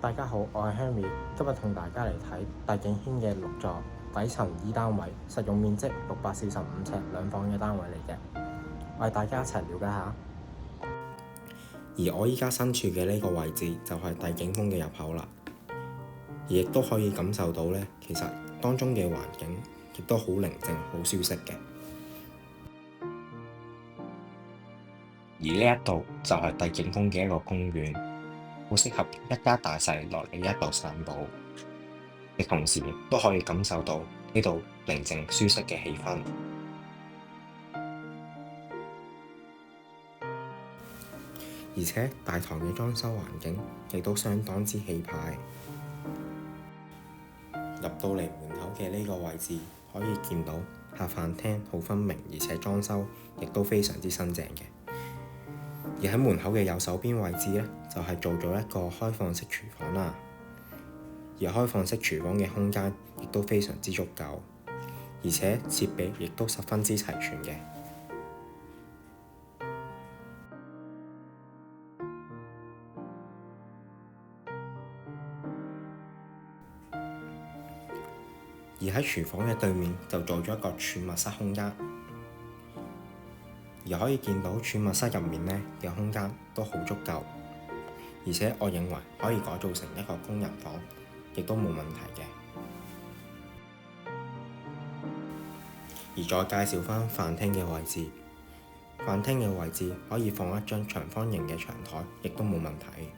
大家好，我係 Henry，今日同大家嚟睇大景軒嘅6座底層 E 單位，實用面積645尺兩房嘅單位嚟嘅，我哋大家一齊了解下。而我依家身處嘅呢個位置就係大景峰嘅入口啦，而亦都可以感受到呢，其實當中嘅環境亦都好寧靜、好舒適嘅。而呢一度就係大景峰嘅一個公園，好適合一家大細落嚟呢一度散步，亦同時亦都可以感受到呢度寧靜舒適嘅氣氛。而且大堂嘅裝修環境亦都相當之氣派。入到嚟門口嘅呢個位置，可以見到客飯廳好分明，而且裝修亦都非常之新淨嘅。而喺門口嘅右手邊位置呢，就係做咗一個開放式廚房啦。而開放式廚房嘅空間亦都非常之足夠，而且設備亦都十分之齊全嘅。而喺廚房嘅對面就做咗一個儲物室空間，而可以見到儲物室入面呢嘅空間都好足夠，而且我認為可以改造成一個工人房，亦都冇問題嘅。而再介紹返飯廳嘅位置，飯廳嘅位置可以放一張長方形嘅長台，亦都冇問題。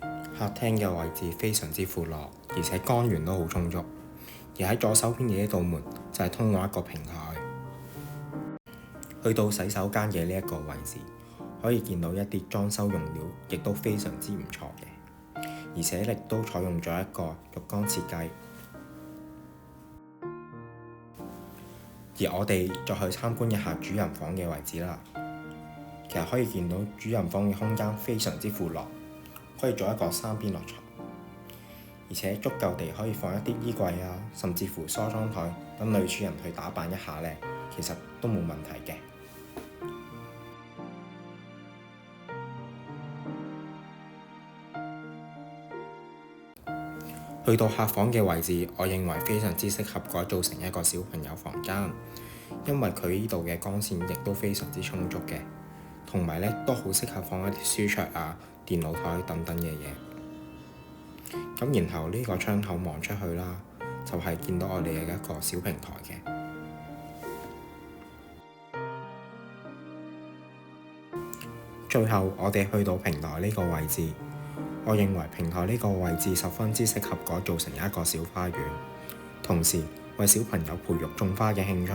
客廳嘅位置非常之闊落，而且光源都好充足。而喺左手邊嘅呢道門就係通過一個平台去到洗手間嘅呢一個位置，可以見到一啲裝修用料，亦都非常之唔錯嘅，而且亦都採用咗一個浴缸設計。而我哋再去參觀一下主人房嘅位置啦。其實可以見到主人房嘅空間非常之闊落，可以做一個3邊落床。而且足夠地可以放一啲衣櫃啊，甚至乎梳妝台等女主人去打扮一下呢，其實都冇問題嘅。去到客房嘅位置，我認為非常之適合改造成一個小朋友房間，因為佢呢度嘅光線亦都非常之充足嘅，同埋呢都好適合放一啲書桌啊、電腦台等等嘅嘢。咁然後呢個窗口望出去啦，就係見到我哋嘅一個小平台嘅。最後我哋去到平台呢個位置，我認為平台呢個位置十分之適合改造成一個小花園，同時為小朋友培育種花嘅興趣。